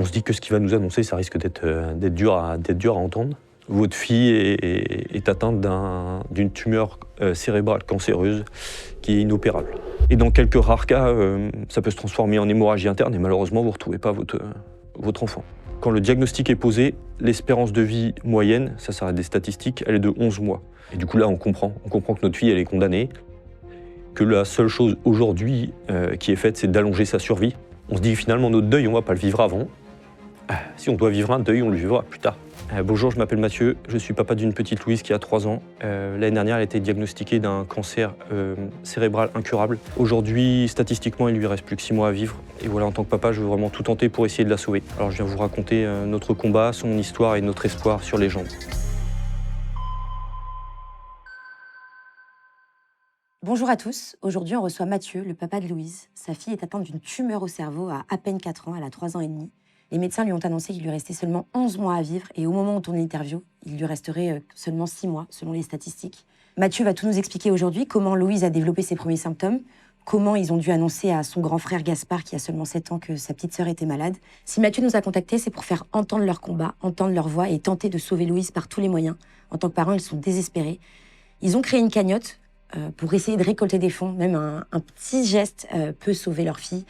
On se dit que ce qu'il va nous annoncer, ça risque d'être dur à entendre. Votre fille est atteinte d'une tumeur cérébrale cancéreuse qui est inopérable. Et dans quelques rares cas, ça peut se transformer en hémorragie interne et malheureusement, vous ne retrouvez pas votre enfant. Quand le diagnostic est posé, l'espérance de vie moyenne, ça s'arrête des statistiques, elle est de 11 mois. Et du coup là, on comprend que notre fille, elle est condamnée, que la seule chose aujourd'hui qui est faite, c'est d'allonger sa survie. On se dit finalement, notre deuil, on ne va pas le vivre avant. Si on doit vivre un deuil, on le vivra plus tard. Bonjour, je m'appelle Mathieu, je suis papa d'une petite Louise qui a 3 ans. L'année dernière, elle a été diagnostiquée d'un cancer cérébral incurable. Aujourd'hui, statistiquement, il lui reste plus que 6 mois à vivre. Et voilà, en tant que papa, je veux vraiment tout tenter pour essayer de la sauver. Alors je viens vous raconter notre combat, son histoire et notre espoir sur les jambes. Bonjour à tous, aujourd'hui on reçoit Mathieu, le papa de Louise. Sa fille est atteinte d'une tumeur au cerveau à peine 4 ans, elle a 3 ans et demi. Les médecins lui ont annoncé qu'il lui restait seulement 11 mois à vivre et au moment où on tourne l'interview, il lui resterait seulement 6 mois selon les statistiques. Mathieu va tout nous expliquer aujourd'hui, comment Louise a développé ses premiers symptômes, comment ils ont dû annoncer à son grand frère Gaspard, qui a seulement 7 ans, que sa petite sœur était malade. Si Mathieu nous a contactés, c'est pour faire entendre leur combat, entendre leur voix et tenter de sauver Louise par tous les moyens. En tant que parents, ils sont désespérés. Ils ont créé une cagnotte pour essayer de récolter des fonds. Même un petit geste peut sauver leur fille,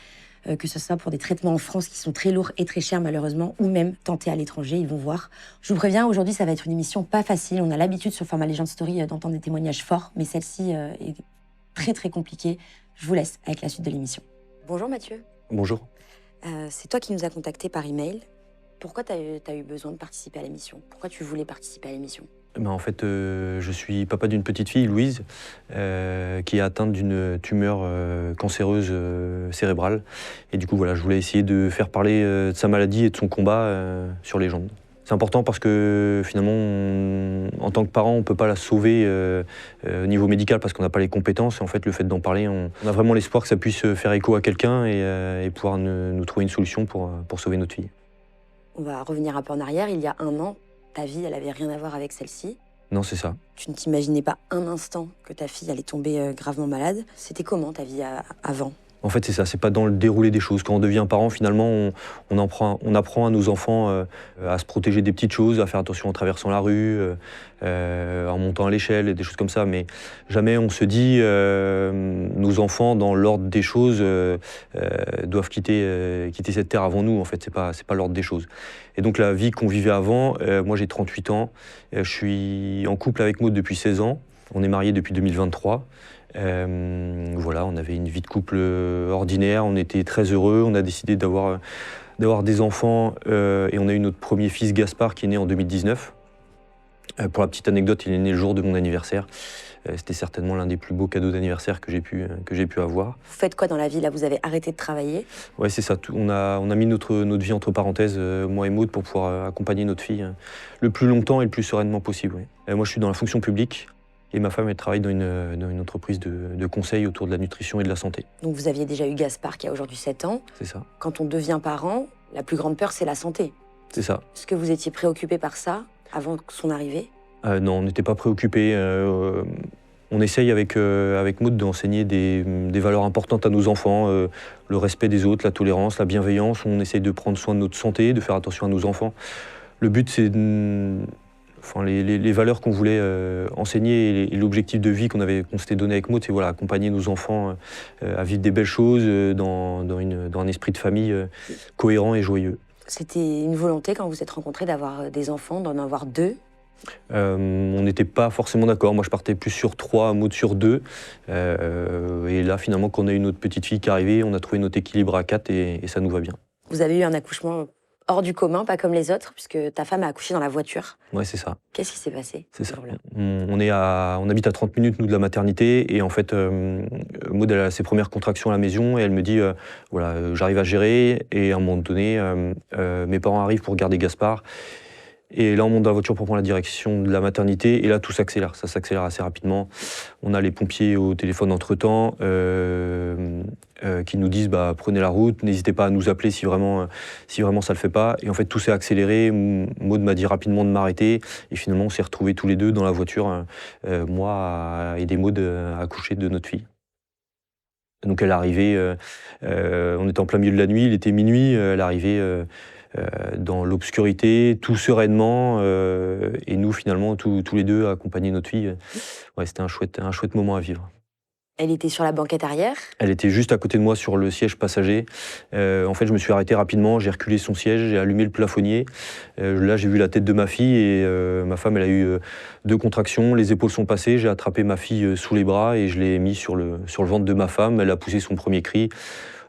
que ce soit pour des traitements en France qui sont très lourds et très chers malheureusement, ou même tentés à l'étranger, ils vont voir. Je vous préviens, aujourd'hui ça va être une émission pas facile. On a l'habitude sur le format Legend Story d'entendre des témoignages forts, mais celle-ci est très très compliquée. Je vous laisse avec la suite de l'émission. Bonjour Mathieu. Bonjour. C'est toi qui nous as contactés par email. Pourquoi tu as eu besoin de participer à l'émission? Pourquoi tu voulais participer à l'émission? En fait, je suis papa d'une petite fille, Louise, qui est atteinte d'une tumeur cancéreuse cérébrale. Et du coup, voilà, je voulais essayer de faire parler de sa maladie et de son combat sur les jambes. C'est important parce que finalement, en tant que parent, on ne peut pas la sauver au niveau médical parce qu'on n'a pas les compétences. Et en fait, le fait d'en parler, on a vraiment l'espoir que ça puisse faire écho à quelqu'un et pouvoir nous trouver une solution pour sauver notre fille. On va revenir un peu en arrière. Il y a 1 an, ta vie, elle n'avait rien à voir avec celle-ci. Non, c'est ça. Tu ne t'imaginais pas un instant que ta fille allait tomber gravement malade. C'était comment ta vie avant? En fait, c'est ça, c'est pas dans le déroulé des choses. Quand on devient parent, finalement, on apprend à nos enfants à se protéger des petites choses, à faire attention en traversant la rue, en montant à l'échelle, et des choses comme ça. Mais jamais on se dit, nos enfants, dans l'ordre des choses, doivent quitter cette terre avant nous. En fait, c'est pas l'ordre des choses. Et donc, la vie qu'on vivait avant, moi j'ai 38 ans, je suis en couple avec Maud depuis 16 ans. On est mariés depuis 2023. Voilà, on avait une vie de couple ordinaire, on était très heureux, on a décidé d'avoir des enfants et on a eu notre premier fils Gaspard qui est né en 2019. Pour la petite anecdote, il est né le jour de mon anniversaire. C'était certainement l'un des plus beaux cadeaux d'anniversaire que j'ai pu avoir. Vous faites quoi dans la vie là? Vous avez arrêté de travailler? Ouais, c'est ça. On a mis notre vie entre parenthèses, moi et Maud, pour pouvoir accompagner notre fille le plus longtemps et le plus sereinement possible. Ouais. Moi, je suis dans la fonction publique. Et ma femme, elle travaille dans une entreprise de conseil autour de la nutrition et de la santé. Donc vous aviez déjà eu Gaspard qui a aujourd'hui 7 ans. C'est ça. Quand on devient parent, la plus grande peur, c'est la santé. C'est ça. Est-ce que vous étiez préoccupé par ça avant son arrivée? Non, on n'était pas préoccupé. On essaye avec Maud d'enseigner des valeurs importantes à nos enfants, le respect des autres, la tolérance, la bienveillance. On essaye de prendre soin de notre santé, de faire attention à nos enfants. Le but, c'est les valeurs qu'on voulait enseigner et l'objectif de vie qu'on s'était donné avec Maud, c'est voilà, accompagner nos enfants à vivre des belles choses dans un esprit de famille cohérent et joyeux. C'était une volonté quand vous êtes rencontrés d'avoir des enfants, d'en avoir 2? On n'était pas forcément d'accord. Moi, je partais plus sur 3, Maud sur 2. Et là, finalement, quand on a eu notre petite fille qui est arrivée, on a trouvé notre équilibre à 4 et ça nous va bien. Vous avez eu un accouchement hors du commun, pas comme les autres, puisque ta femme a accouché dans la voiture. Ouais, c'est ça. Qu'est-ce qui s'est passé? C'est ça. On habite à 30 minutes, nous, de la maternité. Et en fait, Maud, elle a ses premières contractions à la maison. Et elle me dit, voilà, j'arrive à gérer. Et à un moment donné, mes parents arrivent pour garder Gaspard. Et là, on monte dans la voiture pour prendre la direction de la maternité. Et là, tout s'accélère. Ça s'accélère assez rapidement. On a les pompiers au téléphone entre-temps qui nous disent prenez la route, n'hésitez pas à nous appeler si vraiment ça le fait pas. Et en fait, tout s'est accéléré. Maud m'a dit rapidement de m'arrêter. Et finalement, on s'est retrouvés tous les deux dans la voiture, moi à aider Maud à accoucher de notre fille. Donc elle est arrivée, on était en plein milieu de la nuit, il était minuit, elle est arrivée dans l'obscurité, tout sereinement, et nous finalement tous les deux accompagner notre fille. Ouais, c'était un chouette moment à vivre. Elle était sur la banquette arrière. Elle était juste à côté de moi sur le siège passager. En fait, je me suis arrêté rapidement, j'ai reculé son siège, j'ai allumé le plafonnier. Là, j'ai vu la tête de ma fille et ma femme, elle a eu 2 contractions, les épaules sont passées, j'ai attrapé ma fille sous les bras et je l'ai mis sur le ventre de ma femme. Elle a poussé son premier cri.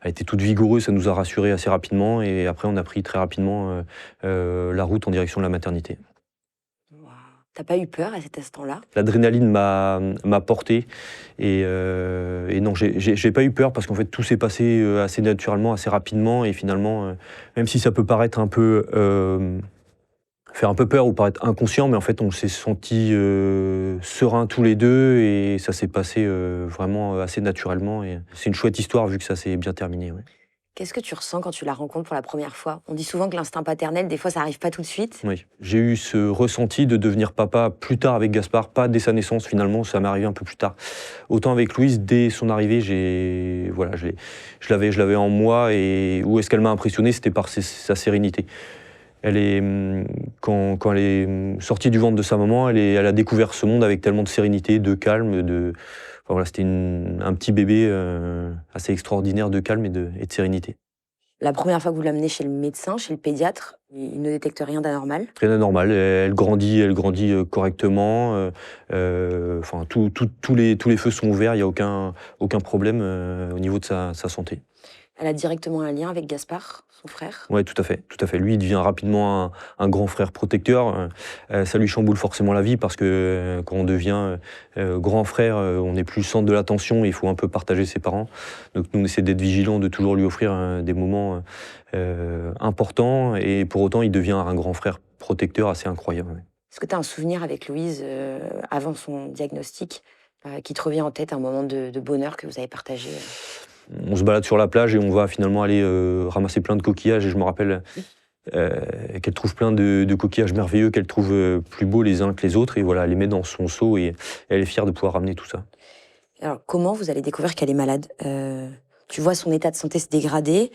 Elle était toute vigoureuse, ça nous a rassurés assez rapidement et après, on a pris très rapidement la route en direction de la maternité. T'as pas eu peur à cet instant-là? L'adrénaline m'a porté et non, j'ai pas eu peur parce qu'en fait tout s'est passé assez naturellement, assez rapidement et finalement, même si ça peut paraître un peu faire un peu peur ou paraître inconscient, mais en fait on s'est sentis sereins tous les deux et ça s'est passé vraiment assez naturellement et c'est une chouette histoire vu que ça s'est bien terminé. Ouais. Qu'est-ce que tu ressens quand tu la rencontres pour la première fois? On dit souvent que l'instinct paternel, des fois, ça arrive pas tout de suite. Oui, j'ai eu ce ressenti de devenir papa plus tard avec Gaspard, pas dès sa naissance finalement, ça m'est arrivé un peu plus tard. Autant avec Louise, dès son arrivée, je l'avais en moi et où est-ce qu'elle m'a impressionné, c'était par sa sérénité. Quand elle est sortie du ventre de sa maman, elle a découvert ce monde avec tellement de sérénité, de calme, enfin, voilà, c'était un petit bébé assez extraordinaire de calme et de sérénité. La première fois que vous l'amenez chez le médecin, chez le pédiatre, il ne détecte rien d'anormal? Rien d'anormal, elle grandit correctement, enfin tous les feux sont ouverts, il n'y a aucun problème au niveau de sa santé. Elle a directement un lien avec Gaspard, son frère? Oui, tout à fait, tout à fait. Lui, il devient rapidement un grand frère protecteur. Ça lui chamboule forcément la vie parce que quand on devient grand frère, on n'est plus le centre de l'attention, il faut un peu partager ses parents. Donc nous, on essaie d'être vigilants, de toujours lui offrir des moments importants et pour autant, il devient un grand frère protecteur assez incroyable. Est-ce que tu as un souvenir avec Louise, avant son diagnostic, qui te revient en tête, un moment de bonheur que vous avez partagé? On se balade sur la plage et on va finalement aller ramasser plein de coquillages et je me rappelle qu'elle trouve plein de coquillages merveilleux qu'elle trouve plus beaux les uns que les autres et voilà, elle les met dans son seau et elle est fière de pouvoir ramener tout ça. Alors, comment vous allez découvrir qu'elle est malade? Tu vois son état de santé se dégrader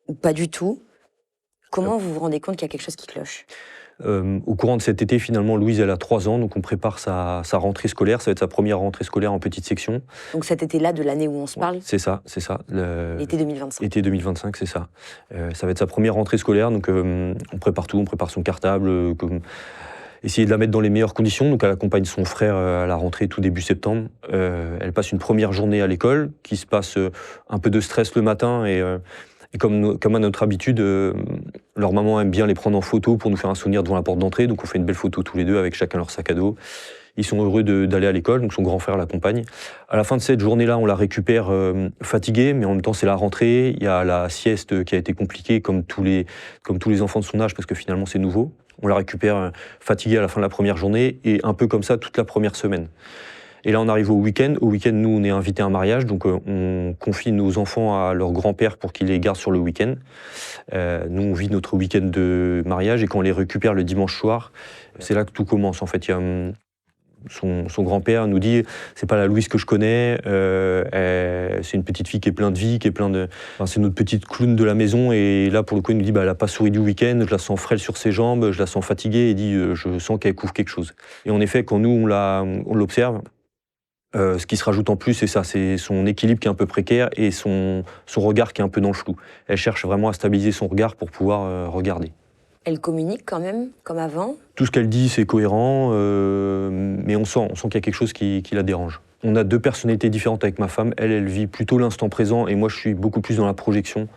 ou pas du tout? Comment vous vous rendez compte qu'il y a quelque chose qui cloche? Au courant de cet été, finalement, Louise, elle a 3 ans, donc on prépare sa rentrée scolaire. Ça va être sa première rentrée scolaire en petite section. Donc cet été-là, de l'année où on se parle? C'est ça. L'été 2025. Été 2025, c'est ça. Ça va être sa première rentrée scolaire, donc on prépare tout, on prépare son cartable, essayer de la mettre dans les meilleures conditions. Donc elle accompagne son frère à la rentrée tout début septembre. Elle passe une première journée à l'école, qui se passe un peu de stress le matin et comme à notre habitude, leur maman aime bien les prendre en photo pour nous faire un souvenir devant la porte d'entrée. Donc on fait une belle photo tous les deux avec chacun leur sac à dos. Ils sont heureux d'aller à l'école, donc son grand frère l'accompagne. À la fin de cette journée-là, on la récupère fatiguée, mais en même temps c'est la rentrée. Il y a la sieste qui a été compliquée comme tous les enfants de son âge parce que finalement c'est nouveau. On la récupère fatiguée à la fin de la première journée et un peu comme ça toute la première semaine. Et là, on arrive au week-end. Au week-end, nous, on est invités à un mariage, donc on confie nos enfants à leur grand-père pour qu'il les garde sur le week-end. Nous, on vit notre week-end de mariage et quand on les récupère le dimanche soir, c'est là que tout commence. En fait, il y a son grand-père nous dit c'est pas la Louise que je connais, c'est une petite fille qui est pleine de vie, enfin, c'est notre petite clown de la maison et là pour le coup il nous dit elle a pas souri du week-end, je la sens frêle sur ses jambes, je la sens fatiguée et dit je sens qu'elle couvre quelque chose. Et en effet quand nous on l'observe, ce qui se rajoute en plus, c'est ça, c'est son équilibre qui est un peu précaire et son regard qui est un peu dans le flou. Elle cherche vraiment à stabiliser son regard pour pouvoir regarder. Elle communique quand même, comme avant? Tout ce qu'elle dit, c'est cohérent, mais on sent qu'il y a quelque chose qui la dérange. On a 2 personnalités différentes avec ma femme. Elle vit plutôt l'instant présent et moi, je suis beaucoup plus dans la projection,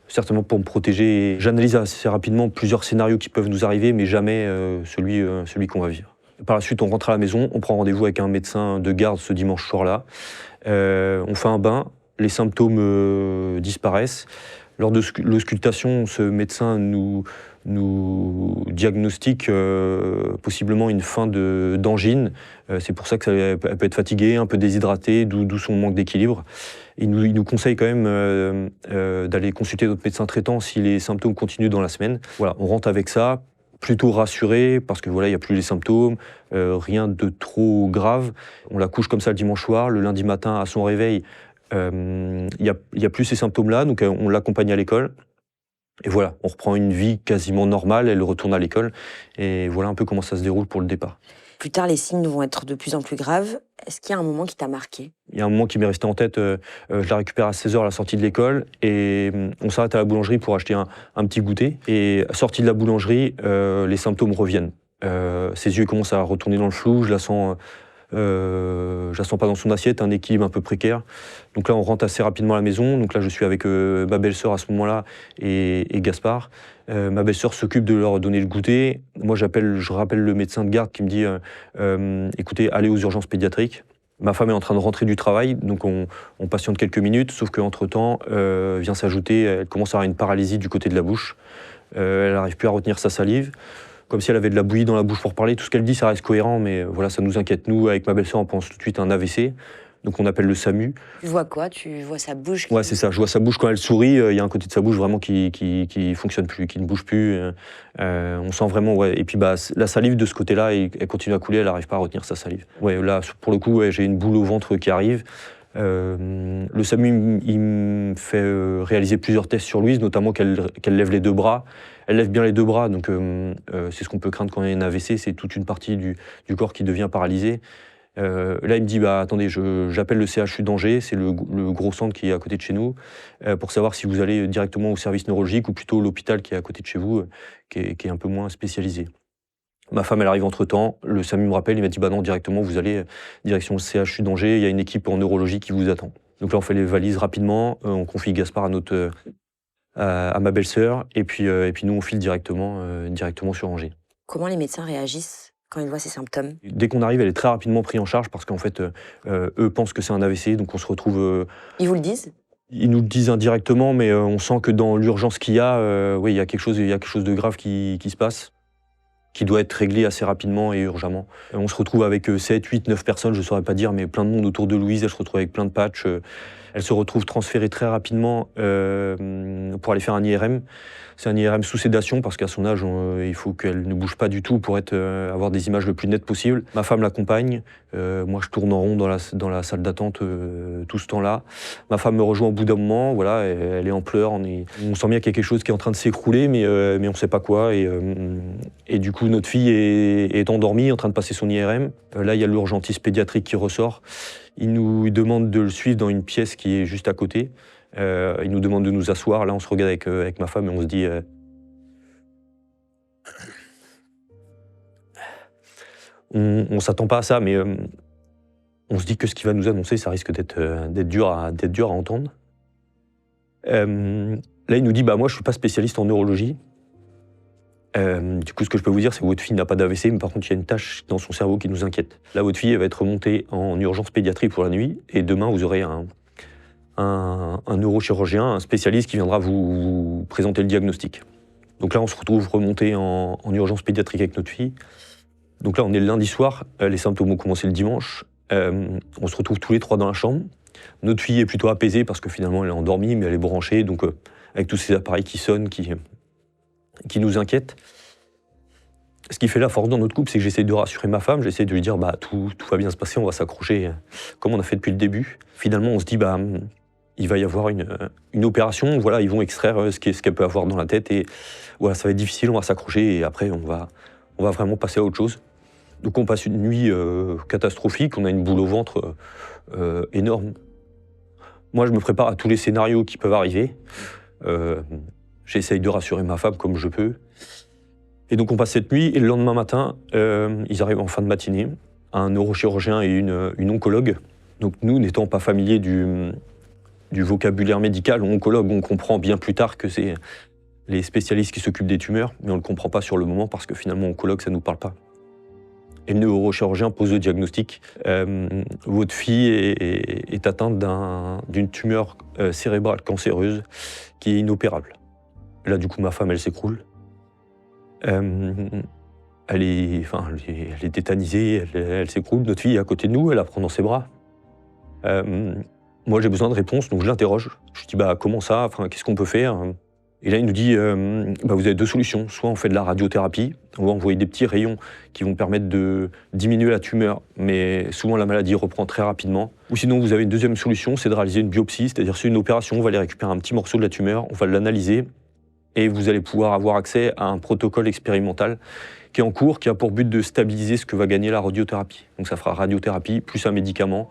certainement pour me protéger. J'analyse assez rapidement plusieurs scénarios qui peuvent nous arriver, mais jamais celui qu'on va vivre. Par la suite, on rentre à la maison, on prend rendez-vous avec un médecin de garde ce dimanche soir-là. On fait un bain, les symptômes disparaissent. Lors de l'auscultation, ce médecin nous diagnostique possiblement une fin d'angine. C'est pour ça qu'elle peut être fatiguée, un peu déshydratée, d'où son manque d'équilibre. Il nous conseille quand même d'aller consulter notre médecin traitant si les symptômes continuent dans la semaine. Voilà, on rentre avec ça, plutôt rassuré parce que voilà, il n'y a plus les symptômes, rien de trop grave. On la couche comme ça le dimanche soir, le lundi matin à son réveil, il y a plus ces symptômes-là, donc on l'accompagne à l'école. Et voilà, on reprend une vie quasiment normale, elle retourne à l'école, et voilà un peu comment ça se déroule pour le départ. Plus tard, les signes vont être de plus en plus graves. Est-ce qu'il y a un moment qui t'a marqué? Il y a un moment qui m'est resté en tête, je la récupère à 16h à la sortie de l'école, et on s'arrête à la boulangerie pour acheter un petit goûter. Et sortie de la boulangerie, les symptômes reviennent. Ses yeux commencent à retourner dans le flou, je la sens pas dans son assiette, un équilibre un peu précaire. Donc là, on rentre assez rapidement à la maison. Donc là, je suis avec ma belle-sœur à ce moment-là et Gaspard. Ma belle-sœur s'occupe de leur donner le goûter. Moi, je rappelle le médecin de garde qui me dit écoutez, allez aux urgences pédiatriques. Ma femme est en train de rentrer du travail, donc on patiente quelques minutes, sauf qu'entre-temps, vient s'ajouter, elle commence à avoir une paralysie du côté de la bouche. Elle n'arrive plus à retenir sa salive, comme si elle avait de la bouillie dans la bouche pour parler. Tout ce qu'elle dit, ça reste cohérent, mais voilà, ça nous inquiète. Nous, avec ma belle-sœur, on pense tout de suite à un AVC, donc on appelle le SAMU. Tu vois quoi? Tu vois sa bouche Ouais, c'est ça. Je vois sa bouche quand elle sourit. Il y a un côté de sa bouche vraiment qui fonctionne plus, qui ne bouge plus. On sent vraiment, ouais. Et puis la salive de ce côté-là, elle continue à couler. Elle n'arrive pas à retenir sa salive. Ouais, là, pour le coup, ouais, j'ai une boule au ventre qui arrive. Le SAMU, il me fait réaliser plusieurs tests sur Louise, notamment qu'elle lève les deux bras. Elle lève bien les deux bras, donc c'est ce qu'on peut craindre quand il y a un AVC. C'est toute une partie du corps qui devient paralysée. Là, il me dit attendez, j'appelle le CHU d'Angers, c'est le gros centre qui est à côté de chez nous, pour savoir si vous allez directement au service neurologique ou plutôt l'hôpital qui est à côté de chez vous, qui est un peu moins spécialisé. Ma femme, elle arrive entre-temps, le SAMU me rappelle, il m'a dit non, directement, vous allez direction le CHU d'Angers, il y a une équipe en neurologie qui vous attend. Donc là, on fait les valises rapidement, on confie Gaspard à ma belle-sœur, et puis nous, on file directement sur Angers. Comment les médecins réagissent quand ils voient ces symptômes? Dès qu'on arrive, elle est très rapidement prise en charge parce qu'en fait, eux pensent que c'est un AVC, donc on se retrouve... Ils vous le disent? Ils nous le disent indirectement, mais on sent que dans l'urgence qu'il y a, oui, il y a quelque chose de grave qui se passe, qui doit être réglé assez rapidement et urgemment. On se retrouve avec 7, 8, 9 personnes, je ne saurais pas dire, mais plein de monde autour de Louise, elle se retrouve avec plein de patchs. Elle se retrouve transférée très rapidement pour aller faire un IRM. C'est un IRM sous sédation parce qu'à son âge, il faut qu'elle ne bouge pas du tout pour avoir des images le plus nettes possible. Ma femme l'accompagne. Moi, je tourne en rond dans la salle d'attente tout ce temps-là. Ma femme me rejoint au bout d'un moment. Voilà, elle est en pleurs. On sent bien qu'il y a quelque chose qui est en train de s'écrouler, mais on ne sait pas quoi. Et du coup, notre fille est endormie, en train de passer son IRM. Là, il y a l'urgentiste pédiatrique qui ressort. Il nous demande de le suivre dans une pièce qui est juste à côté. Il nous demande de nous asseoir. Là, on se regarde avec ma femme et on se dit... on ne s'attend pas à ça, mais on se dit que ce qu'il va nous annoncer, ça risque d'être dur à entendre. Là, il nous dit, moi, je ne suis pas spécialiste en neurologie. Du coup, ce que je peux vous dire, c'est que votre fille n'a pas d'AVC, mais par contre, il y a une tache dans son cerveau qui nous inquiète. Là, votre fille, elle va être remontée en urgence pédiatrique pour la nuit, et demain, vous aurez un neurochirurgien, un spécialiste qui viendra vous présenter le diagnostic. Donc là, on se retrouve remonté en urgence pédiatrique avec notre fille. Donc là, on est le lundi soir, les symptômes ont commencé le dimanche. On se retrouve tous les trois dans la chambre. Notre fille est plutôt apaisée parce que finalement, elle est endormie, mais elle est branchée, donc avec tous ces appareils qui sonnent, qui nous inquiètent. Ce qui fait la force dans notre couple, c'est que j'essaie de rassurer ma femme, j'essaie de lui dire tout va bien se passer, on va s'accrocher comme on a fait depuis le début. Finalement, on se dit il va y avoir une opération, voilà, ils vont extraire ce qu'elle peut avoir dans la tête et voilà, ça va être difficile, on va s'accrocher et après on va vraiment passer à autre chose. Donc on passe une nuit catastrophique, on a une boule au ventre énorme. Moi, je me prépare à tous les scénarios qui peuvent arriver. J'essaye de rassurer ma femme comme je peux. Et donc on passe cette nuit, et le lendemain matin, ils arrivent en fin de matinée, un neurochirurgien et une oncologue. Donc nous, n'étant pas familiers du vocabulaire médical, oncologue, on comprend bien plus tard que c'est les spécialistes qui s'occupent des tumeurs, mais on ne le comprend pas sur le moment parce que finalement, oncologue, ça ne nous parle pas. Et le neurochirurgien pose le diagnostic. Votre fille est atteinte d'une tumeur cérébrale cancéreuse qui est inopérable. Là, du coup, ma femme, elle s'écroule. Elle est tétanisée, elle s'écroule. Notre fille est à côté de nous, elle la prend dans ses bras. Moi, j'ai besoin de réponses, donc je l'interroge. Je dis, comment ça? Qu'est-ce qu'on peut faire? Et là, il nous dit, vous avez deux solutions. Soit on fait de la radiothérapie, on va envoyer des petits rayons qui vont permettre de diminuer la tumeur, mais souvent la maladie reprend très rapidement. Ou sinon, vous avez une deuxième solution, c'est de réaliser une biopsie, c'est-à-dire c'est une opération, on va aller récupérer un petit morceau de la tumeur, on va l'analyser, et vous allez pouvoir avoir accès à un protocole expérimental qui est en cours, qui a pour but de stabiliser ce que va gagner la radiothérapie. Donc ça fera radiothérapie plus un médicament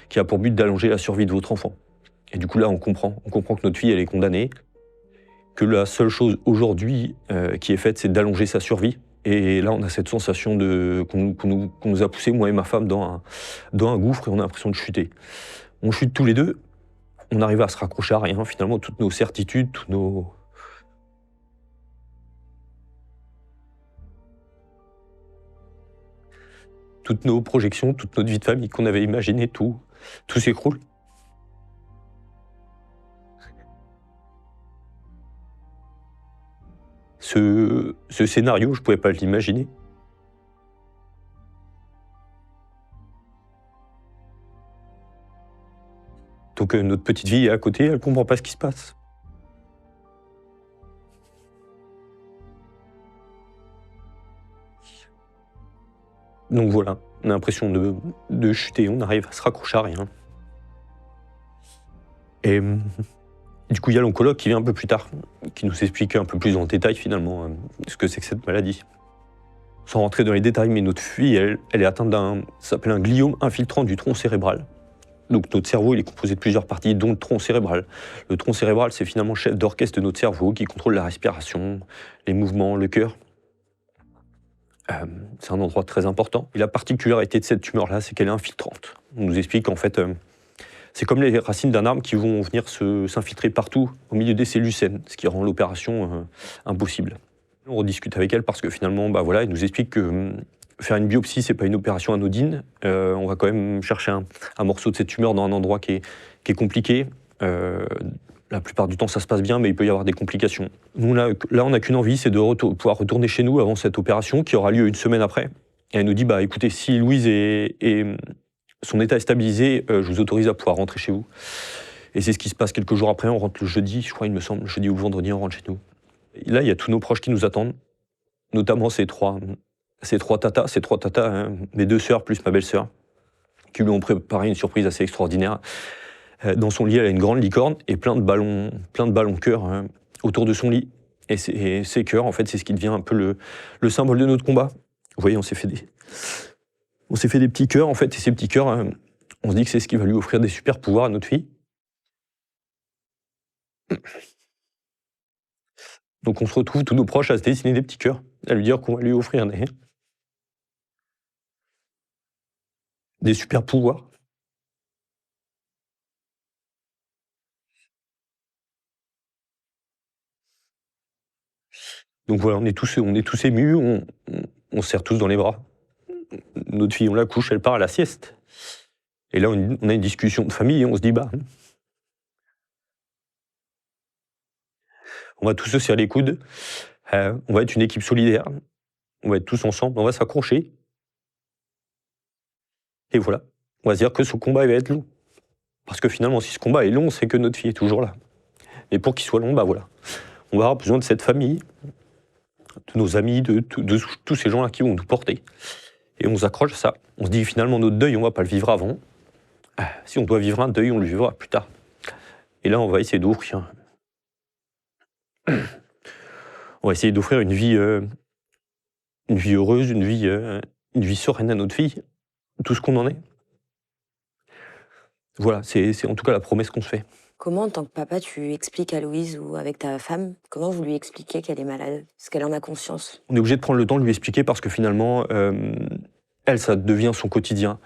qui a pour but d'allonger la survie de votre enfant. Et du coup là, on comprend que notre fille, elle est condamnée, que la seule chose aujourd'hui qui est faite, c'est d'allonger sa survie. Et là, on a cette sensation qu'on nous a poussé, moi et ma femme, dans un gouffre, et on a l'impression de chuter. On chute tous les deux, on arrive à se raccrocher à rien, finalement, toutes nos certitudes, toutes nos projections, toute notre vie de famille qu'on avait imaginé, tout s'écroule. Ce scénario, je ne pouvais pas l'imaginer. Donc notre petite fille est à côté, elle ne comprend pas ce qui se passe. Donc voilà, on a l'impression de chuter, on arrive à se raccrocher à rien. Et du coup, il y a l'oncologue qui vient un peu plus tard, qui nous explique un peu plus en détail finalement ce que c'est que cette maladie. Sans rentrer dans les détails, mais notre fille, elle est atteinte ça s'appelle un gliome infiltrant du tronc cérébral. Donc notre cerveau, il est composé de plusieurs parties, dont le tronc cérébral. Le tronc cérébral, c'est finalement le chef d'orchestre de notre cerveau qui contrôle la respiration, les mouvements, le cœur. C'est un endroit très important. Et la particularité de cette tumeur-là, c'est qu'elle est infiltrante. On nous explique qu'en fait, c'est comme les racines d'un arbre qui vont venir s'infiltrer partout au milieu des cellules saines, ce qui rend l'opération impossible. On rediscute avec elle parce que finalement, elle nous explique que faire une biopsie, c'est pas une opération anodine. On va quand même chercher un morceau de cette tumeur dans un endroit qui est compliqué. La plupart du temps, ça se passe bien, mais il peut y avoir des complications. Nous, là on n'a qu'une envie, c'est de pouvoir retourner chez nous avant cette opération qui aura lieu une semaine après. Et elle nous dit, écoutez, si Louise son état est stabilisé, je vous autorise à pouvoir rentrer chez vous. Et c'est ce qui se passe quelques jours après. On rentre le jeudi, je crois, il me semble, jeudi ou vendredi, on rentre chez nous. Et là, il y a tous nos proches qui nous attendent, notamment ces trois tatas, mes deux sœurs plus ma belle-sœur, qui lui ont préparé une surprise assez extraordinaire. Dans son lit, elle a une grande licorne et plein de ballons cœurs autour de son lit. Et ces cœurs, en fait, c'est ce qui devient un peu le symbole de notre combat. Vous voyez, on s'est fait des petits cœurs, en fait, et ces petits cœurs, on se dit que c'est ce qui va lui offrir des super pouvoirs à notre fille. Donc on se retrouve, tous nos proches, à se dessiner des petits cœurs, à lui dire qu'on va lui offrir des super pouvoirs. Donc voilà, on est tous émus, on se serre tous dans les bras. Notre fille, on la couche, elle part à la sieste. Et là, on a une discussion de famille et on se dit, on va tous se serrer les coudes, on va être une équipe solidaire, on va être tous ensemble, on va s'accrocher. Et voilà, on va se dire que ce combat il va être long. Parce que finalement, si ce combat est long, c'est que notre fille est toujours là. Et pour qu'il soit long, voilà. On va avoir besoin de cette famille, de nos amis, de tous ces gens-là qui vont nous porter. Et on s'accroche à ça. On se dit finalement, notre deuil, on va pas le vivre avant. Si on doit vivre un deuil, on le vivra plus tard. Et là, on va essayer d'offrir une vie heureuse, une vie sereine à notre fille, tout ce qu'on en est. Voilà, c'est en tout cas la promesse qu'on se fait. Comment, en tant que papa, tu expliques à Louise ou avec ta femme, comment vous lui expliquez qu'elle est malade? Est-ce qu'elle en a conscience? On est obligé de prendre le temps de lui expliquer parce que finalement, elle, ça devient son quotidien.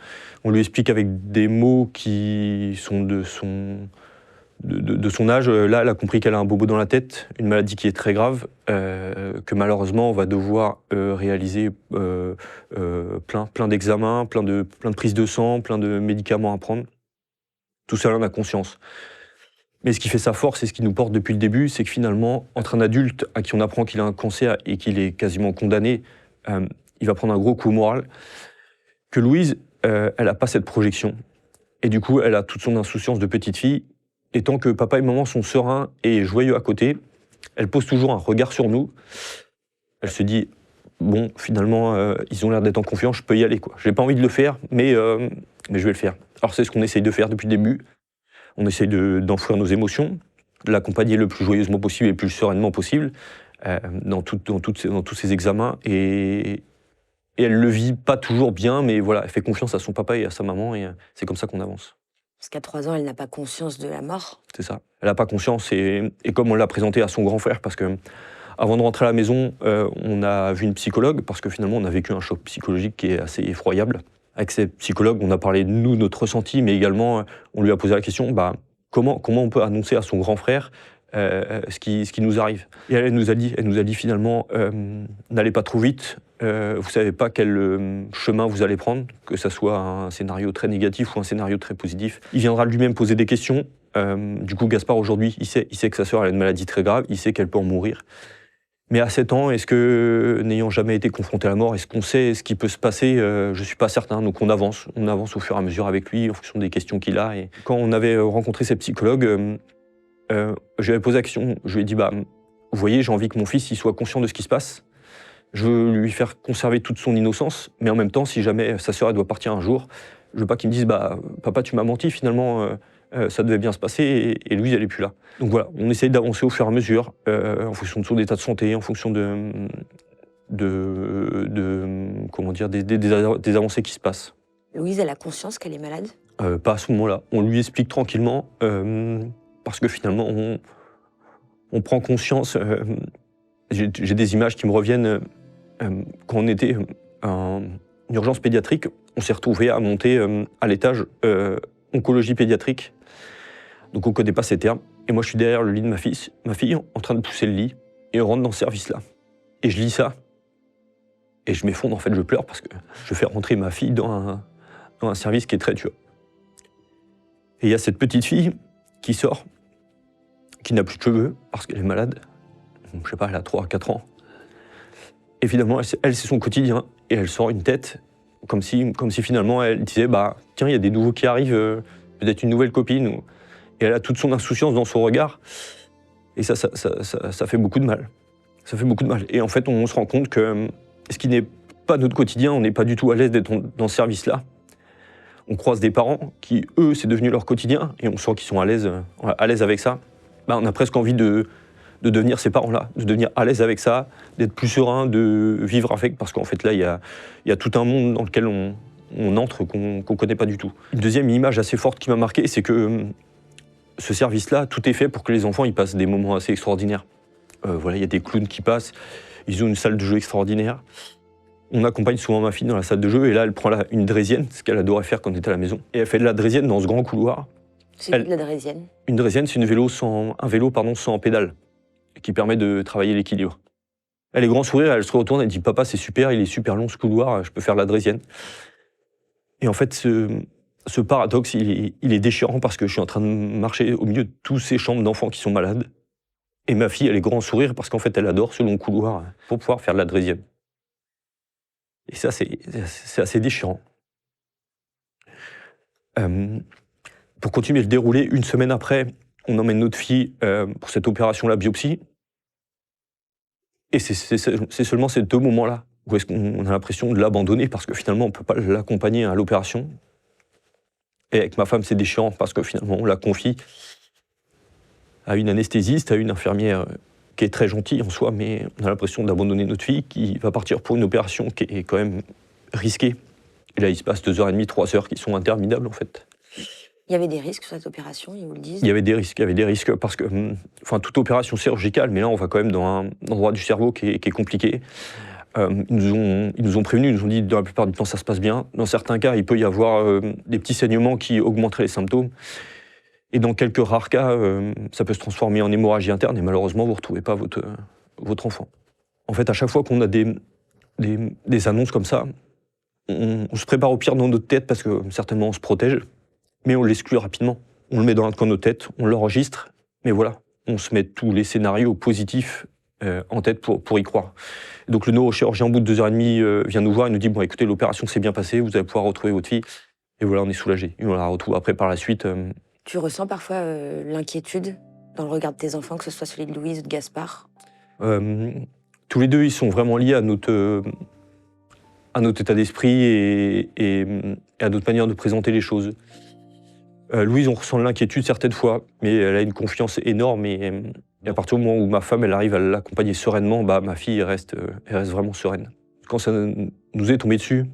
On lui explique avec des mots qui sont de son âge. Là, elle a compris qu'elle a un bobo dans la tête, une maladie qui est très grave, que malheureusement, on va devoir réaliser plein d'examens, plein de prises de sang, plein de médicaments à prendre. Tout ça, elle en a conscience. Mais ce qui fait sa force et ce qui nous porte depuis le début, c'est que finalement, entre un adulte à qui on apprend qu'il a un cancer et qu'il est quasiment condamné, il va prendre un gros coup moral, que Louise, elle n'a pas cette projection. Et du coup, elle a toute son insouciance de petite fille. Et tant que papa et maman sont sereins et joyeux à côté, elle pose toujours un regard sur nous. Elle se dit, bon, finalement, ils ont l'air d'être en confiance, je peux y aller, quoi. J'ai pas envie de le faire, mais je vais le faire. Alors c'est ce qu'on essaye de faire depuis le début. On essaye d'enfouir nos émotions, l'accompagner le plus joyeusement possible et le plus sereinement possible dans tous ces examens. Et elle le vit pas toujours bien, mais voilà, elle fait confiance à son papa et à sa maman, et c'est comme ça qu'on avance. Parce qu'à 3 ans, elle n'a pas conscience de la mort. C'est ça. Elle n'a pas conscience, et comme on l'a présenté à son grand frère, parce que avant de rentrer à la maison, on a vu une psychologue, parce que finalement on a vécu un choc psychologique qui est assez effroyable. Avec cette psychologue, on a parlé de nous, notre ressenti, mais également on lui a posé la question, comment on peut annoncer à son grand frère ce qui nous arrive. Et elle nous a dit finalement, n'allez pas trop vite, vous ne savez pas quel chemin vous allez prendre, que ce soit un scénario très négatif ou un scénario très positif. Il viendra lui-même poser des questions. Du coup, Gaspard, aujourd'hui, il sait que sa sœur a une maladie très grave, il sait qu'elle peut en mourir. Mais à 7 ans, est-ce que, n'ayant jamais été confronté à la mort, est-ce qu'on sait ce qui peut se passer? Je ne suis pas certain, donc on avance au fur et à mesure avec lui, en fonction des questions qu'il a. Et quand on avait rencontré cette psychologue, je lui avais posé la question, je lui ai dit, vous voyez, j'ai envie que mon fils il soit conscient de ce qui se passe. Je veux lui faire conserver toute son innocence, mais en même temps, si jamais sa sœur doit partir un jour, je veux pas qu'il me dise, papa, tu m'as menti, finalement, ça devait bien se passer, et lui, elle est plus là. Donc voilà, on essaye d'avancer au fur et à mesure, en fonction de son état de santé, en fonction comment dire, des avancées qui se passent. Louise, elle a conscience qu'elle est malade? Pas à ce moment-là. On lui explique tranquillement, parce que finalement, on prend conscience. J'ai des images qui me reviennent. Quand on était en urgence pédiatrique, on s'est retrouvé à monter à l'étage oncologie pédiatrique. Donc on ne connaît pas ces termes. Et moi, je suis derrière le lit de ma fille en train de pousser le lit, et on rentre dans ce service-là. Et je lis ça, et je m'effondre, en fait, je pleure, parce que je fais rentrer ma fille dans un service qui est très dur. Et il y a cette petite fille qui sort, qui n'a plus de cheveux, parce qu'elle est malade. Je sais pas, elle a 3-4 ans. Et finalement, elle, c'est son quotidien. Et elle sort une tête, comme si finalement, elle disait, tiens, il y a des nouveaux qui arrivent, peut-être une nouvelle copine. Et elle a toute son insouciance dans son regard. Et ça fait beaucoup de mal. Ça fait beaucoup de mal. Et en fait, on se rend compte que ce qui n'est pas notre quotidien, on n'est pas du tout à l'aise d'être dans ce service-là. On croise des parents qui, eux, c'est devenu leur quotidien, et on sent qu'ils sont à l'aise avec ça. On a presque envie de devenir ces parents-là, de devenir à l'aise avec ça, d'être plus serein, de vivre avec, parce qu'en fait là, il y a tout un monde dans lequel on entre qu'on ne connaît pas du tout. Une deuxième image assez forte qui m'a marqué, c'est que ce service-là, tout est fait pour que les enfants ils passent des moments assez extraordinaires. Voilà, il y a des clowns qui passent, ils ont une salle de jeu extraordinaire. On accompagne souvent ma fille dans la salle de jeu, et là, elle prend une draisienne, ce qu'elle adorait faire quand on était à la maison. Et elle fait de la draisienne dans ce grand couloir. C'est quoi de la draisienne? Une draisienne, c'est un vélo sans pédale, qui permet de travailler l'équilibre. Elle est grand sourire, elle se retourne, elle dit « Papa, c'est super, il est super long ce couloir, je peux faire la draisienne. » Et en fait, ce paradoxe, il est déchirant, parce que je suis en train de marcher au milieu de tous ces chambres d'enfants qui sont malades. Et ma fille, elle est grand sourire, parce qu'en fait, elle adore ce long couloir pour pouvoir faire de la draisienne. Et ça, c'est assez déchirant. Pour continuer le déroulé, une semaine après, on emmène notre fille pour cette opération, la biopsie. Et c'est seulement ces 2 moments-là où est-ce qu'on a l'impression de l'abandonner, parce que finalement, on ne peut pas l'accompagner à l'opération. Et avec ma femme, c'est déchirant, parce que finalement, on la confie à une anesthésiste, à une infirmière qui est très gentille en soi, mais on a l'impression d'abandonner notre fille qui va partir pour une opération qui est quand même risquée. Et là, il se passe 2h30, 3 heures qui sont interminables, en fait. Il y avait des risques sur cette opération, ils vous le disent? Il y avait des risques, parce que, toute opération chirurgicale, mais là, on va quand même dans un endroit du cerveau qui est compliqué. Ils nous ont prévenus, ils nous ont dit, dans la plupart du temps, ça se passe bien. Dans certains cas, il peut y avoir des petits saignements qui augmenteraient les symptômes. Et dans quelques rares cas, ça peut se transformer en hémorragie interne, et malheureusement, vous ne retrouvez pas votre enfant. En fait, à chaque fois qu'on a des annonces comme ça, on se prépare au pire dans notre tête, parce que certainement on se protège, mais on l'exclut rapidement. On le met dans un coin de notre tête, on l'enregistre, mais voilà, on se met tous les scénarios positifs en tête pour y croire. Et donc le neurochirurgien, au bout de 2h30, vient nous voir et nous dit « Bon, écoutez, l'opération s'est bien passée, vous allez pouvoir retrouver votre fille. » Et voilà, on est soulagé. Et on la retrouve après par la suite. Tu ressens parfois l'inquiétude dans le regard de tes enfants, que ce soit celui de Louise ou de Gaspard? Tous les deux, ils sont vraiment liés à notre état d'esprit et à notre manière de présenter les choses. Louise, on ressent de l'inquiétude certaines fois, mais elle a une confiance énorme et à partir du moment où ma femme elle arrive à l'accompagner sereinement, ma fille elle reste vraiment sereine. Quand ça nous est tombé dessus,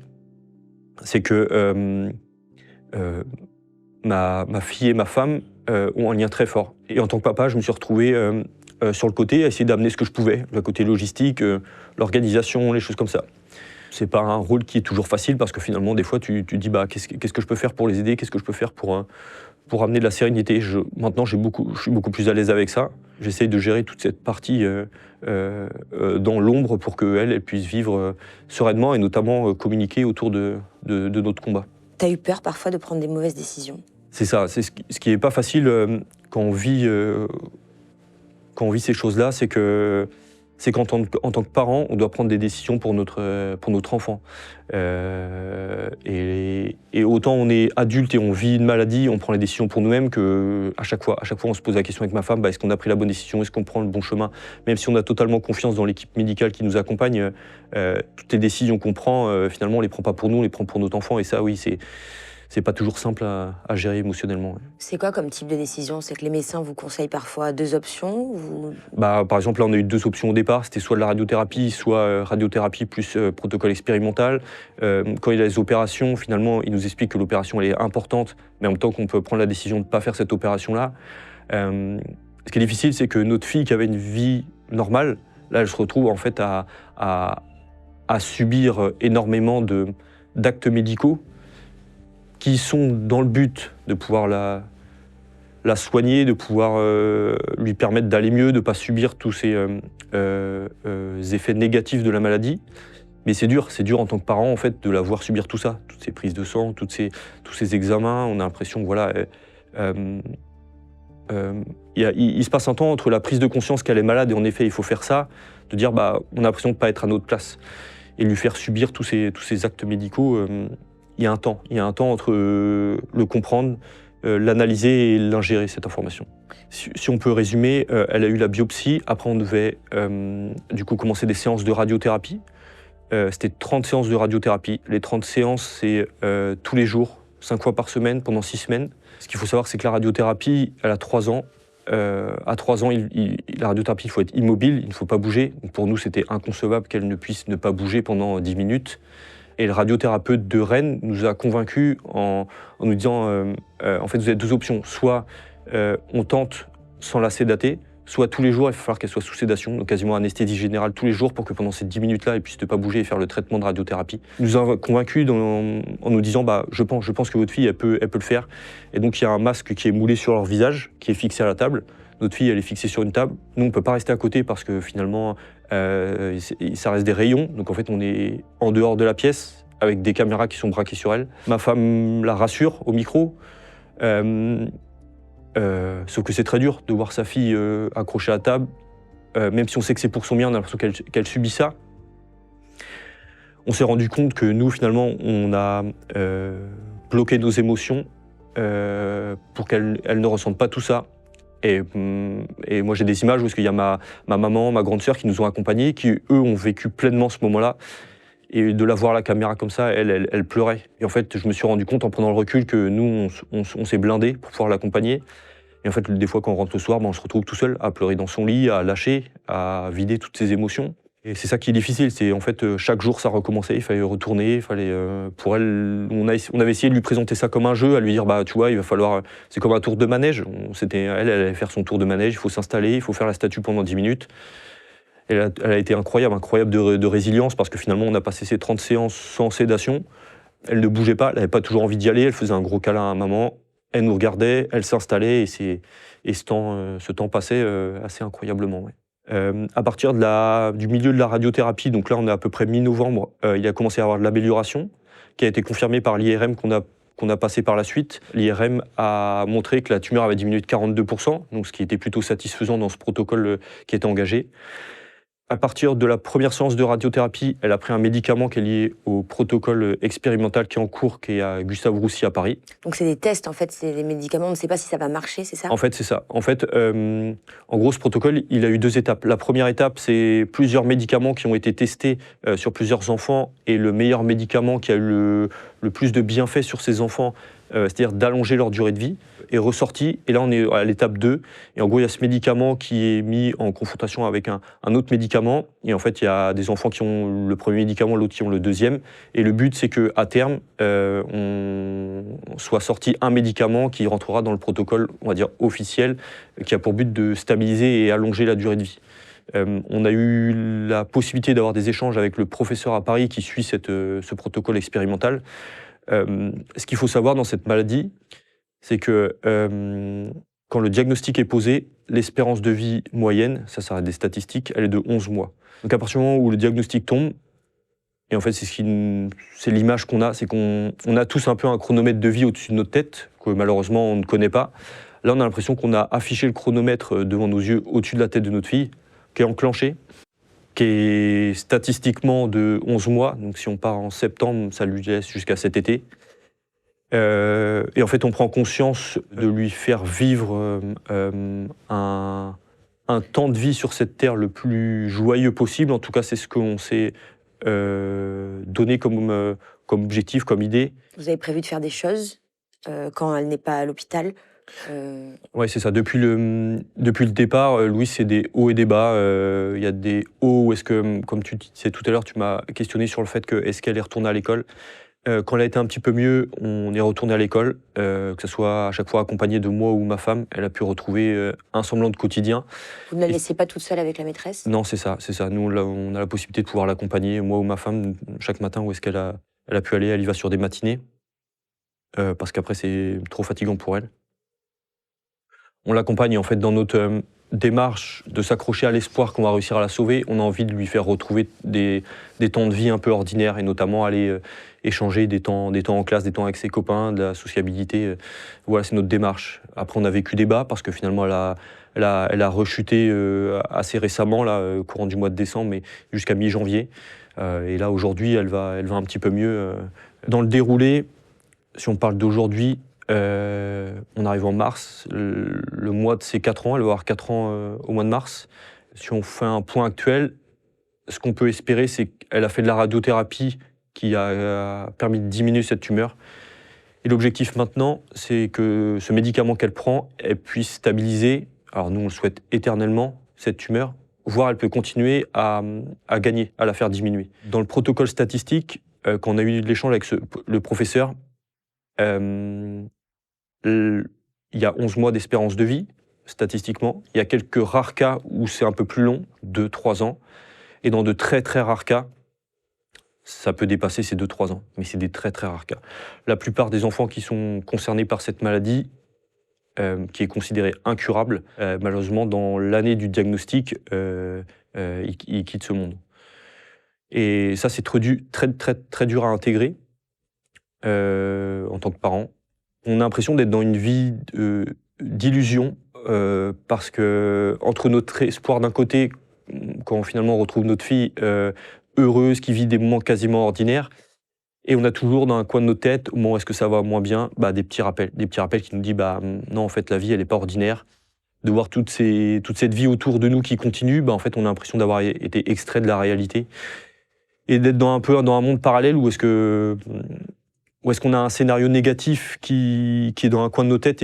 c'est que ma fille et ma femme ont un lien très fort. Et en tant que papa, je me suis retrouvé sur le côté à essayer d'amener ce que je pouvais, le côté logistique, l'organisation, les choses comme ça. C'est pas un rôle qui est toujours facile parce que finalement, des fois, tu dis qu'est-ce que je peux faire pour les aider, qu'est-ce que je peux faire pour amener de la sérénité. Maintenant, je suis beaucoup plus à l'aise avec ça. J'essaye de gérer toute cette partie dans l'ombre pour qu'elle puisse vivre sereinement et notamment communiquer autour de notre combat. T'as eu peur parfois de prendre des mauvaises décisions? C'est ça, c'est ce qui n'est pas facile quand on vit ces choses-là, c'est qu'en tant que parent, on doit prendre des décisions pour notre enfant. Et autant on est adulte et on vit une maladie, on prend les décisions pour nous-mêmes, qu'à chaque fois on se pose la question avec ma femme, est-ce qu'on a pris la bonne décision, est-ce qu'on prend le bon chemin? Même si on a totalement confiance dans l'équipe médicale qui nous accompagne, toutes les décisions qu'on prend, finalement on les prend pas pour nous, on les prend pour notre enfant. Et ça, oui, c'est pas toujours simple à gérer émotionnellement. C'est quoi comme type de décision? C'est que les médecins vous conseillent parfois 2 options Par exemple, là, on a eu 2 options au départ. C'était soit de la radiothérapie, soit radiothérapie plus protocole expérimental. Quand il y a les opérations, finalement, ils nous expliquent que l'opération elle est importante, mais en même temps qu'on peut prendre la décision de ne pas faire cette opération-là. Ce qui est difficile, c'est que notre fille qui avait une vie normale, là, elle se retrouve en fait à subir énormément d'actes médicaux qui sont dans le but de pouvoir la soigner, de pouvoir lui permettre d'aller mieux, de ne pas subir tous ces effets négatifs de la maladie. Mais c'est dur en tant que parent en fait, de la voir subir tout ça, toutes ces prises de sang, tous ces examens. On a l'impression que voilà, il se passe un temps entre la prise de conscience qu'elle est malade et en effet il faut faire ça, de dire on a l'impression de ne pas être à notre place. Et lui faire subir tous ces actes médicaux, il y a un temps entre le comprendre, l'analyser et l'ingérer, cette information. Si on peut résumer, elle a eu la biopsie, après on devait du coup commencer des séances de radiothérapie. C'était 30 séances de radiothérapie. Les 30 séances, c'est tous les jours, 5 fois par semaine, pendant 6 semaines. Ce qu'il faut savoir, c'est que la radiothérapie, elle a 3 ans. À 3 ans, la radiothérapie, il faut être immobile, il ne faut pas bouger. Donc pour nous, c'était inconcevable qu'elle ne puisse ne pas bouger pendant 10 minutes. Et le radiothérapeute de Rennes nous a convaincus en nous disant en fait, vous avez 2 options. Soit on tente sans la sédater, soit tous les jours, il va falloir qu'elle soit sous sédation, donc quasiment anesthésie générale tous les jours pour que pendant ces 10 minutes-là, elle puisse ne pas bouger et faire le traitement de radiothérapie. Il nous a convaincus en nous disant je pense que votre fille, elle peut le faire. Et donc il y a un masque qui est moulé sur leur visage, qui est fixé à la table. Notre fille, elle est fixée sur une table. Nous, on ne peut pas rester à côté parce que finalement, ça reste des rayons. Donc en fait, on est en dehors de la pièce avec des caméras qui sont braquées sur elle. Ma femme la rassure au micro. Sauf que c'est très dur de voir sa fille accrochée à la table. Même si on sait que c'est pour son bien, on a l'impression qu'elle subit ça. On s'est rendu compte que nous, finalement, on a bloqué nos émotions pour qu'elle ne ressente pas tout ça. Et moi, j'ai des images où il y a ma maman, ma grande sœur qui nous ont accompagnés, qui, eux, ont vécu pleinement ce moment-là. Et de la voir à la caméra comme ça, elle pleurait. Et en fait, je me suis rendu compte en prenant le recul que nous, on s'est blindés pour pouvoir l'accompagner. Et en fait, des fois, quand on rentre le soir, on se retrouve tout seul à pleurer dans son lit, à lâcher, à vider toutes ses émotions. Et c'est ça qui est difficile, c'est en fait chaque jour ça recommençait, il fallait retourner, pour elle, on avait essayé de lui présenter ça comme un jeu, à lui dire tu vois, il va falloir, c'est comme un tour de manège. Elle allait faire son tour de manège, il faut s'installer, il faut faire la statue pendant 10 minutes. Elle a été incroyable de résilience parce que finalement on a passé ces 30 séances sans sédation. Elle ne bougeait pas, elle n'avait pas toujours envie d'y aller, elle faisait un gros câlin à maman, elle nous regardait, elle s'installait et ce temps passait assez incroyablement. Ouais. À partir du milieu de la radiothérapie, donc là on est à peu près mi-novembre, il a commencé à avoir de l'amélioration qui a été confirmée par l'IRM qu'on a passé par la suite. L'IRM a montré que la tumeur avait diminué de 42%, donc ce qui était plutôt satisfaisant dans ce protocole qui était engagé. À partir de la première séance de radiothérapie, elle a pris un médicament qui est lié au protocole expérimental qui est en cours, qui est à Gustave Roussy à Paris. Donc c'est des tests, en fait, c'est des médicaments, on ne sait pas si ça va marcher, c'est ça? En fait, c'est ça. En fait, en gros, ce protocole, il a eu 2 étapes. La première étape, c'est plusieurs médicaments qui ont été testés sur plusieurs enfants, et le meilleur médicament qui a eu le plus de bienfaits sur ces enfants c'est-à-dire d'allonger leur durée de vie, est ressorti. Et là, on est à l'étape 2. Et en gros, il y a ce médicament qui est mis en confrontation avec un autre médicament. Et en fait, il y a des enfants qui ont le premier médicament, l'autre qui ont le deuxième. Et le but, c'est qu'à terme, on soit sorti un médicament qui rentrera dans le protocole, on va dire, officiel, qui a pour but de stabiliser et allonger la durée de vie. On a eu la possibilité d'avoir des échanges avec le professeur à Paris qui suit ce protocole expérimental. Ce qu'il faut savoir dans cette maladie, c'est que quand le diagnostic est posé, l'espérance de vie moyenne, ça reste des statistiques, elle est de 11 mois. Donc à partir du moment où le diagnostic tombe, et en fait c'est l'image qu'on a, c'est qu'on a tous un peu un chronomètre de vie au-dessus de notre tête, que malheureusement on ne connaît pas. Là on a l'impression qu'on a affiché le chronomètre devant nos yeux au-dessus de la tête de notre fille, qui est enclenché, qui est statistiquement de 11 mois. Donc si on part en septembre, ça lui laisse jusqu'à cet été. Et en fait, on prend conscience de lui faire vivre un temps de vie sur cette terre le plus joyeux possible. En tout cas, c'est ce qu'on s'est donné comme objectif, comme idée. Vous avez prévu de faire des choses quand elle n'est pas à l'hôpital Oui, c'est ça. Depuis le départ, Louise, c'est des hauts et des bas. Il y a des hauts où est-ce que, comme tu disais tout à l'heure, tu m'as questionné sur le fait que est-ce qu'elle est retournée à l'école. Quand elle a été un petit peu mieux, on est retourné à l'école, que ce soit à chaque fois accompagnée de moi ou ma femme. Elle a pu retrouver un semblant de quotidien. Vous ne la laissez pas toute seule avec la maîtresse? Non, c'est ça. Nous, on a la possibilité de pouvoir l'accompagner, moi ou ma femme, chaque matin où est-ce qu'elle a pu aller. Elle y va sur des matinées, parce qu'après, c'est trop fatigant pour elle. On l'accompagne en fait dans notre démarche de s'accrocher à l'espoir qu'on va réussir à la sauver. On a envie de lui faire retrouver des temps de vie un peu ordinaires et notamment aller échanger des temps en classe, des temps avec ses copains, de la sociabilité. Voilà, c'est notre démarche. Après, on a vécu des bas parce que finalement, elle a rechuté assez récemment, là, au courant du mois de décembre, mais jusqu'à mi-janvier. Et là, aujourd'hui, elle va un petit peu mieux. Dans le déroulé, si on parle d'aujourd'hui, on arrive en mars, le mois de ses 4 ans, elle va avoir 4 ans au mois de mars. Si on fait un point actuel, ce qu'on peut espérer, c'est qu'elle a fait de la radiothérapie qui a permis de diminuer cette tumeur. Et l'objectif maintenant, c'est que ce médicament qu'elle prend, elle puisse stabiliser, alors nous on le souhaite éternellement, cette tumeur, voire elle peut continuer à gagner, à la faire diminuer. Dans le protocole statistique, quand on a eu l'échange avec le professeur, il y a 11 mois d'espérance de vie, statistiquement. Il y a quelques rares cas où c'est un peu plus long, 2-3 ans. Et dans de très très rares cas, ça peut dépasser ces 2-3 ans. Mais c'est des très très rares cas. La plupart des enfants qui sont concernés par cette maladie, qui est considérée incurable, malheureusement, dans l'année du diagnostic, ils quittent ce monde. Et ça, c'est très dur à intégrer en tant que parent. On a l'impression d'être dans une vie d'illusion, parce que entre notre espoir d'un côté, quand finalement on retrouve notre fille heureuse, qui vit des moments quasiment ordinaires, et on a toujours dans un coin de nos têtes, au moment où est-ce que ça va moins bien, des petits rappels qui nous disent non, en fait la vie elle n'est pas ordinaire. De voir toute cette vie autour de nous qui continue, en fait on a l'impression d'avoir été extrait de la réalité et d'être dans un monde parallèle où est-ce qu'on a un scénario négatif qui est dans un coin de nos têtes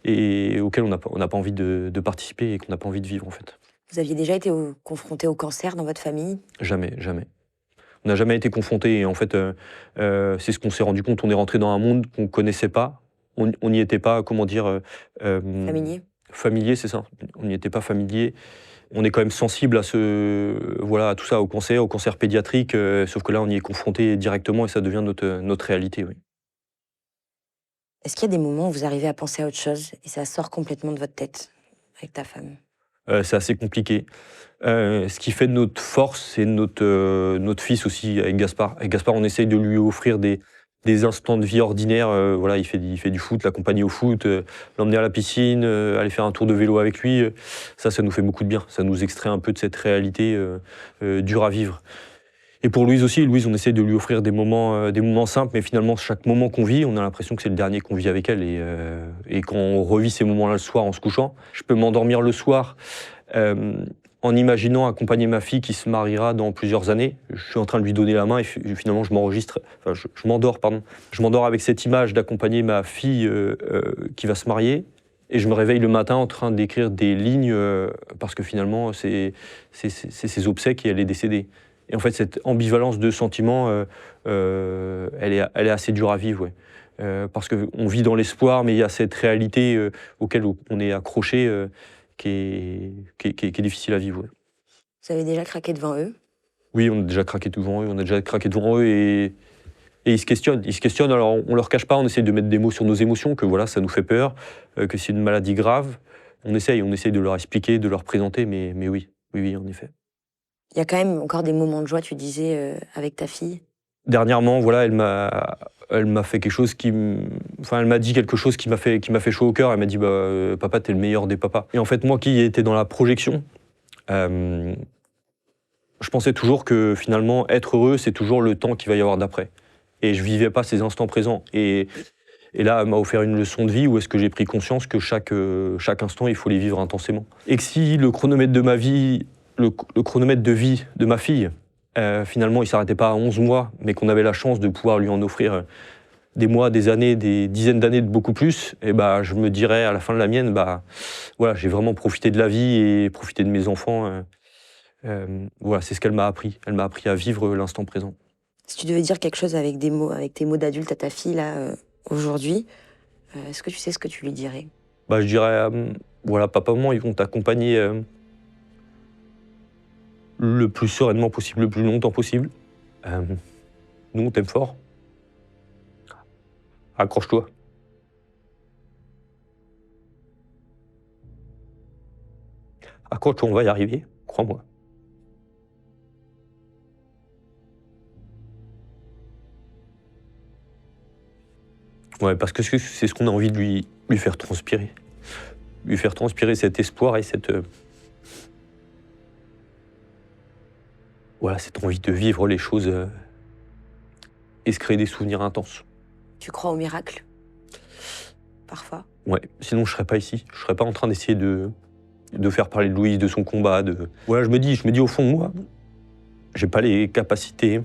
et auquel on n'a pas envie de participer et qu'on n'a pas envie de vivre en fait. Vous aviez déjà été confronté au cancer dans votre famille? Jamais. On n'a jamais été confronté et en fait c'est ce qu'on s'est rendu compte. On est rentré dans un monde qu'on ne connaissait pas. On n'y était pas, familier, c'est ça. On n'y était pas familier. On est quand même sensible à tout ça, au cancer pédiatrique, sauf que là, on y est confronté directement et ça devient notre réalité. Oui. Est-ce qu'il y a des moments où vous arrivez à penser à autre chose et ça sort complètement de votre tête avec ta femme? C'est assez compliqué. Ce qui fait notre force, c'est notre fils aussi, avec Gaspard. Avec Gaspard, on essaye de lui offrir des instants de vie ordinaires. Il fait du foot, l'accompagner au foot, l'emmener à la piscine, aller faire un tour de vélo avec lui. Ça nous fait beaucoup de bien. Ça nous extrait un peu de cette réalité dure à vivre. Et pour Louise aussi, on essaie de lui offrir des moments simples, mais finalement, chaque moment qu'on vit, on a l'impression que c'est le dernier qu'on vit avec elle. Et quand on revit ces moments-là le soir en se couchant, je peux m'endormir le soir en imaginant accompagner ma fille qui se mariera dans plusieurs années. Je suis en train de lui donner la main et finalement je m'enregistre, enfin je m'endors, pardon. Je m'endors avec cette image d'accompagner ma fille qui va se marier. Et je me réveille le matin en train d'écrire des lignes parce que finalement c'est ses obsèques et elle est décédée. Et en fait cette ambivalence de sentiments, elle est assez dure à vivre. Ouais. Parce qu'on vit dans l'espoir, mais il y a cette réalité auquel on est accroché qui est difficile à vivre. Ouais. Vous avez déjà craqué devant eux? Oui, on a déjà craqué devant eux, et ils se questionnent, alors on leur cache pas, on essaye de mettre des mots sur nos émotions, que voilà, ça nous fait peur, que c'est une maladie grave. On essaye de leur expliquer, de leur présenter, mais oui, en effet. Il y a quand même encore des moments de joie, tu disais, avec ta fille. Dernièrement, voilà, elle m'a fait quelque chose elle m'a dit quelque chose qui m'a fait chaud au cœur. Elle m'a dit papa, t'es le meilleur des papas. Et en fait, moi qui étais dans la projection, je pensais toujours que finalement être heureux, c'est toujours le temps qu'il va y avoir d'après. Et je vivais pas ces instants présents. Et là, elle m'a offert une leçon de vie où est-ce que j'ai pris conscience que chaque instant, il faut les vivre intensément. Et que si le chronomètre de ma vie, le chronomètre de vie de ma fille, finalement, il s'arrêtait pas à 11 mois, mais qu'on avait la chance de pouvoir lui en offrir des mois, des années, des dizaines d'années de beaucoup plus, et je me dirais à la fin de la mienne, voilà, j'ai vraiment profité de la vie et profité de mes enfants. Voilà, c'est ce qu'elle m'a appris. Elle m'a appris à vivre l'instant présent. Si tu devais dire quelque chose avec des mots, avec tes mots d'adulte à ta fille là aujourd'hui, est-ce que tu sais ce que tu lui dirais? Je dirais, voilà, papa, maman, ils vont t'accompagner le plus sereinement possible, le plus longtemps possible. Nous, on t'aime fort. Accroche-toi. Accroche-toi, on va y arriver, crois-moi. Ouais, parce que c'est ce qu'on a envie de lui faire transpirer. Lui faire transpirer cet espoir et cette envie de vivre les choses et se créer des souvenirs intenses. Tu crois au miracle? Parfois. Ouais, sinon je serais pas ici. Je serais pas en train d'essayer de faire parler de Louise, de son combat. Voilà, je me dis au fond de moi, j'ai pas les capacités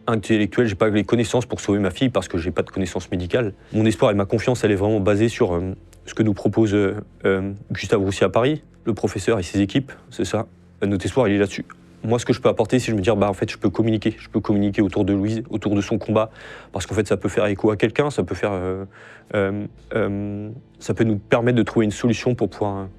intellectuelles, j'ai pas les connaissances pour sauver ma fille parce que j'ai pas de connaissances médicales. Mon espoir et ma confiance, elle est vraiment basée sur ce que nous propose Gustave Roussy à Paris, le professeur et ses équipes, c'est ça. Notre espoir, il est là-dessus. Moi, ce que je peux apporter, c'est de me dire, en fait, je peux communiquer autour de Louise, autour de son combat, parce qu'en fait, ça peut faire écho à quelqu'un, ça peut nous permettre de trouver une solution pour pouvoir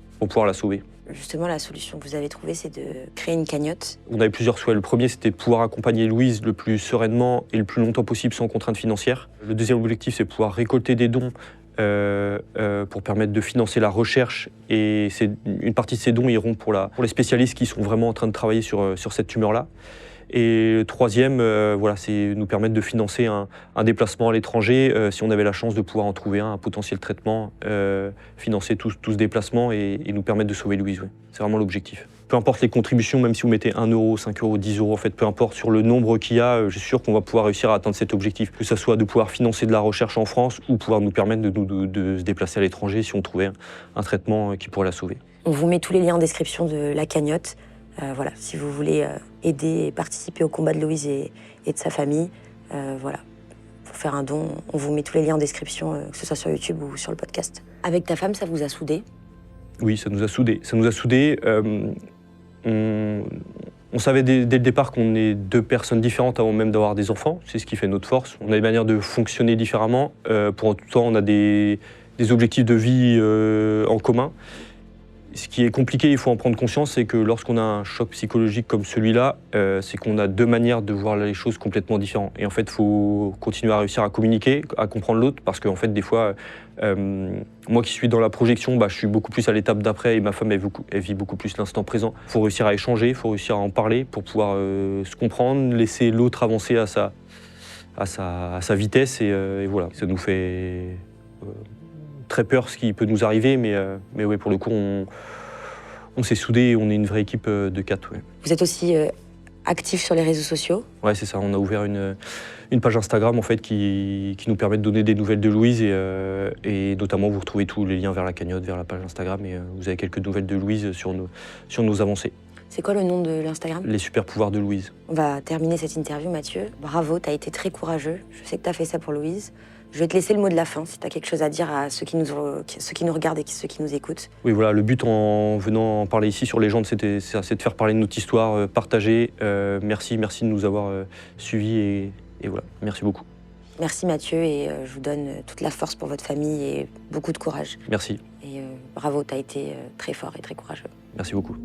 la sauver. Justement, la solution que vous avez trouvée, c'est de créer une cagnotte. On avait plusieurs souhaits. Le premier, c'était de pouvoir accompagner Louise le plus sereinement et le plus longtemps possible sans contrainte financière. Le deuxième objectif, c'est de pouvoir récolter des dons pour permettre de financer la recherche, et une partie de ces dons iront pour les spécialistes qui sont vraiment en train de travailler sur cette tumeur-là. Et le troisième, c'est nous permettre de financer un déplacement à l'étranger si on avait la chance de pouvoir en trouver un potentiel traitement, financer tout ce déplacement et nous permettre de sauver Louise. Ouais. C'est vraiment l'objectif. Peu importe les contributions, même si vous mettez 1 €, 5 €, 10 €, en fait, peu importe sur le nombre qu'il y a, je suis sûr qu'on va pouvoir réussir à atteindre cet objectif. Que ce soit de pouvoir financer de la recherche en France ou pouvoir nous permettre de se déplacer à l'étranger si on trouvait un traitement qui pourrait la sauver. On vous met tous les liens en description de la cagnotte. Voilà, si vous voulez aider et participer au combat de Louise et de sa famille, voilà, pour faire un don, on vous met tous les liens en description, que ce soit sur YouTube ou sur le podcast. Avec ta femme, ça vous a soudés? Oui, ça nous a soudés. On savait dès le départ qu'on est deux personnes différentes avant même d'avoir des enfants. C'est ce qui fait notre force. On a des manières de fonctionner différemment. Pour autant, on a des objectifs de vie en commun. Ce qui est compliqué, il faut en prendre conscience, c'est que lorsqu'on a un choc psychologique comme celui-là, c'est qu'on a deux manières de voir les choses complètement différentes. Et en fait, il faut continuer à réussir à communiquer, à comprendre l'autre, parce qu'en fait, des fois, moi qui suis dans la projection, je suis beaucoup plus à l'étape d'après, et ma femme, elle vit beaucoup plus l'instant présent. Il faut réussir à échanger, il faut réussir à en parler pour pouvoir se comprendre, laisser l'autre avancer à sa vitesse, et voilà. Ça nous fait très peur ce qui peut nous arriver, mais ouais, pour le coup, on s'est soudés et on est une vraie équipe de 4. Ouais. Vous êtes aussi actif sur les réseaux sociaux. Ouais, c'est ça. On a ouvert une page Instagram en fait qui nous permet de donner des nouvelles de Louise et notamment vous retrouvez tous les liens vers la cagnotte, vers la page Instagram et vous avez quelques nouvelles de Louise sur nos avancées. C'est quoi le nom de l'Instagram? Les super pouvoirs de Louise. On va terminer cette interview, Mathieu. Bravo, t'as été très courageux. Je sais que t'as fait ça pour Louise. Je vais te laisser le mot de la fin, si t'as quelque chose à dire à ceux qui nous regardent et ceux qui nous écoutent. Oui, voilà, le but en venant en parler ici sur Légende, c'est de faire parler de notre histoire, partager. Merci de nous avoir suivis et voilà, merci beaucoup. Merci Mathieu et je vous donne toute la force pour votre famille et beaucoup de courage. Merci. Et bravo, t'as été très fort et très courageux. Merci beaucoup.